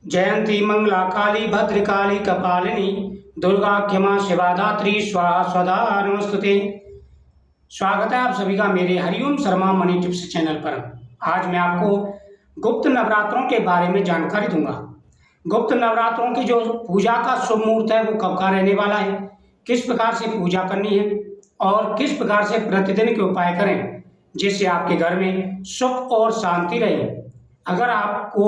जयंती मंगला काली भद्रकाली कपालिनी दुर्गा क्षमा शिवा धात्री स्वाहा स्वधा नमस्तुते। स्वागत है आप सभी का मेरे Hariom Sharma money tips channel पर। आज मैं आपको गुप्त नवरात्रों के बारे में जानकारी दूंगा। गुप्त नवरात्रों की जो पूजा का शुभ मुहूर्त है वो कब का रहने वाला है, किस प्रकार से पूजा करनी है और किस प्रकार से प्रतिदिन के उपाय करें जिससे आपके घर में सुख और शांति रहे। अगर आपको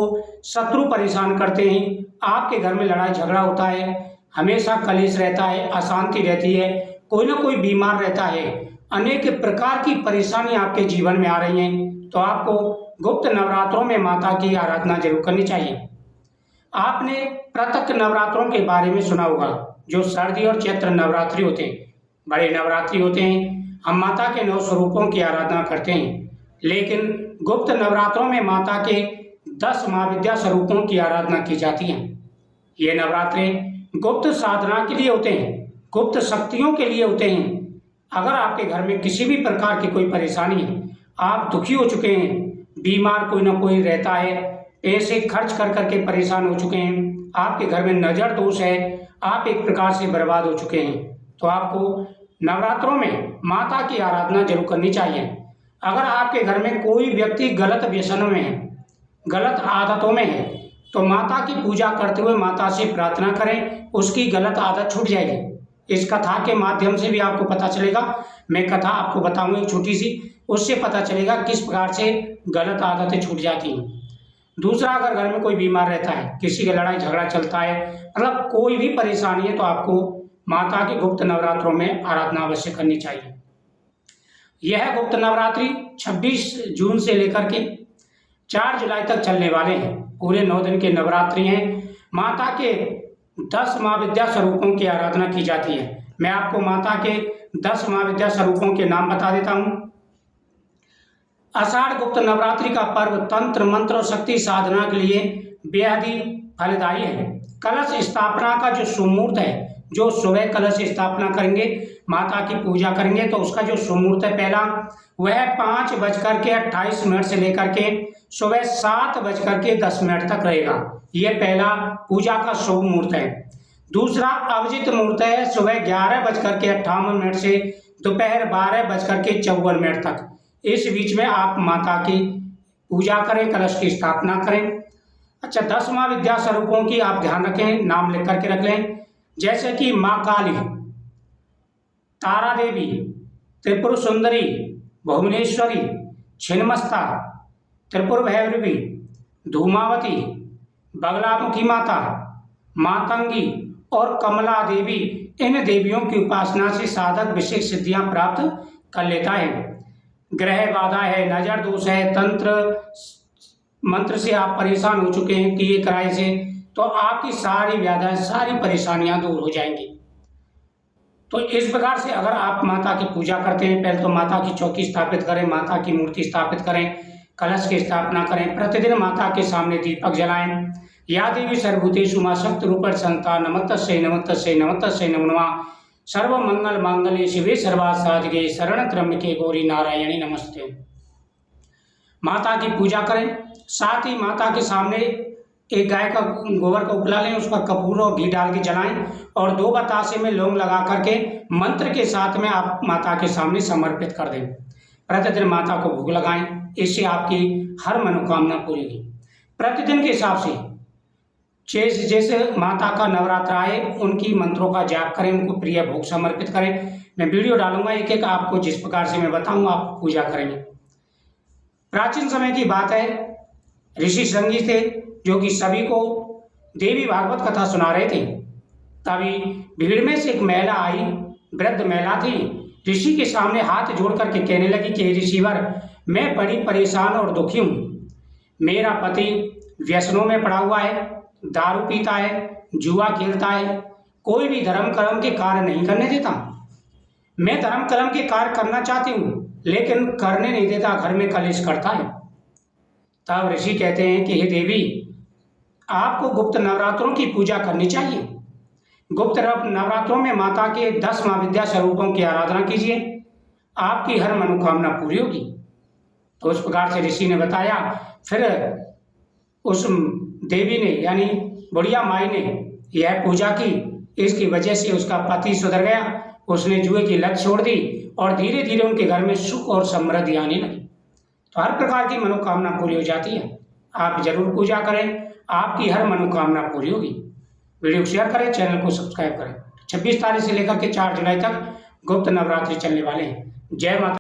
शत्रु परेशान करते हैं, आपके घर में लड़ाई झगड़ा होता है, हमेशा कलेश रहता है, अशांति रहती है, कोई ना कोई बीमार रहता है, अनेक प्रकार की परेशानी आपके जीवन में आ रही हैं, तो आपको गुप्त नवरात्रों में माता की आराधना जरूर करनी चाहिए। आपने प्रत्यक्ष नवरात्रों के बारे में सुना होगा, जो सर्दी और चैत्र नवरात्रि होते हैं, बड़े नवरात्रि होते हैं। हम माता के 9 स्वरूपों की आराधना करते हैं, लेकिन गुप्त नवरात्रों में माता के 10 महाविद्या स्वरूपों की आराधना की जाती है। ये नवरात्रे गुप्त साधना के लिए होते हैं, गुप्त शक्तियों के लिए होते हैं। अगर आपके घर में किसी भी प्रकार की कोई परेशानी है, आप दुखी हो चुके हैं, बीमार कोई ना कोई रहता है, पैसे खर्च कर करके परेशान हो चुके हैं, आपके घर में नजर दोष है, आप एक प्रकार से बर्बाद हो चुके हैं, तो आपको नवरात्रों में माता की आराधना जरूर करनी चाहिए। अगर आपके घर में कोई व्यक्ति गलत व्यसनों में है, गलत आदतों में है, तो माता की पूजा करते हुए माता से प्रार्थना करें, उसकी गलत आदत छूट जाएगी। इस कथा के माध्यम से भी आपको पता चलेगा, मैं कथा आपको बताऊंगा एक छोटी सी, उससे पता चलेगा किस प्रकार से गलत आदतें छूट जाती हैं। दूसरा, अगर घर में कोई बीमार रहता है, किसी का लड़ाई झगड़ा चलता है, मतलब कोई भी परेशानी है, तो आपको माता की गुप्त नवरात्रों में आराधना अवश्य करनी चाहिए। यह गुप्त नवरात्रि 26 जून से लेकर के 4 जुलाई तक चलने वाले हैं। पूरे 9 दिन के नवरात्रि हैं। माता के 10 महाविद्या स्वरूपों की आराधना की जाती है। मैं आपको माता के 10 महाविद्या स्वरूपों के नाम बता देता हूँ। आषाढ़ गुप्त नवरात्रि का पर्व तंत्र मंत्र और शक्ति साधना के लिए बेहद ही फलदायी है। कलश स्थापना का जो शुभ मुहूर्त है, जो सुबह कलश स्थापना करेंगे, माता की पूजा करेंगे, तो उसका जो शुभ मुहूर्त है पहला, वह 5:28 से लेकर के सुबह 7:10 तक रहेगा। यह पहला पूजा का शुभ मुहूर्त है। दूसरा अभिजित मुहूर्त है, सुबह 11:58 से दोपहर 12:54 तक। इस बीच में आप माता की पूजा करें, कलश की स्थापना करें। अच्छा, 10 महाविद्या स्वरूपों की आप ध्यान रखें, नाम लिख करके रख लें, जैसे कि माँ काली, तारा देवी, त्रिपुर सुंदरी, भुवनेश्वरी, छिन्नमस्ता, त्रिपुर भैरवी, धूमावती, बगलामुखी माता, मातंगी और कमला देवी। इन देवियों की उपासना से साधक विशेष सिद्धियां प्राप्त कर लेता है। ग्रह बाधा है, नजर दोष है, तंत्र मंत्र से आप परेशान हो चुके हैं कि ये कराए से, तो आपकी सारी व्याधियां, सारी परेशानियां दूर हो जाएंगी। तो इस प्रकार से अगर आप माता की पूजा करते हैं, पहले तो माता की चौकी स्थापित करें, माता की मूर्ति स्थापित करें, कलश की स्थापना करें, प्रतिदिन माता के सामने दीपक जलाएं। या देवी सर्वभूतेषु मां शक्ति रूपेण संस्थिता नमस्तस्यै नमस्तस्यै नमस्तस्यै नमो नमः। सर्व मंगल मांगल्ये शिवे सर्वार्थ साधिके शरण त्र्यंबके गौरी नारायणी नमस्ते। माता की पूजा करें, साथ ही माता के सामने एक गाय का गोबर का उपला लें, उस पर कपूर और घी डाल के जलाएं और 2 बतासे में लौंग लगा करके मंत्र के साथ में आप माता के सामने समर्पित कर दें। प्रतिदिन माता को भोग लगाएं, इससे आपकी हर मनोकामना पूरी होगी। प्रतिदिन के हिसाब से जैसे जैसे माता का नवरात्र आए, उनकी मंत्रों का जाप करें, उनको प्रिय भोग समर्पित करें। मैं वीडियो डालूंगा एक एक, आपको जिस प्रकार से मैं बताऊंगा आप पूजा करेंगे। प्राचीन समय की बात है, ऋषि श्रृंगी थे जो कि सभी को देवी भागवत कथा सुना रहे थे। तभी भीड़ में से एक महिला आई, वृद्ध महिला थी, ऋषि के सामने हाथ जोड़ करके कहने लगी कि ऋषिवर, मैं बड़ी परेशान और दुखी हूँ। मेरा पति व्यसनों में पड़ा हुआ है, दारू पीता है, जुआ खेलता है, कोई भी धर्म कर्म के कार्य नहीं करने देता। मैं धर्म कर्म के कार्य करना चाहती हूँ, लेकिन करने नहीं देता, घर में कलेश करता है। तब ऋषि कहते हैं कि हे देवी, आपको गुप्त नवरात्रों की पूजा करनी चाहिए। गुप्त नवरात्रों में माता के 10 महाविद्या स्वरूपों की आराधना कीजिए, आपकी हर मनोकामना पूरी होगी। तो उस प्रकार से ऋषि ने बताया। फिर उस देवी ने यानी बुढ़िया माई ने यह पूजा की, इसकी वजह से उसका पति सुधर गया, उसने जुए की लत छोड़ दी और धीरे धीरे उनके घर में सुख और समृद्धि आने लगी। तो हर प्रकार की मनोकामना पूरी हो जाती है। आप जरूर पूजा करें, आपकी हर मनोकामना पूरी होगी। वीडियो को शेयर करें, चैनल को सब्सक्राइब करें। 26 तारीख से लेकर के 4 जुलाई तक गुप्त नवरात्रि चलने वाले हैं। जय माता।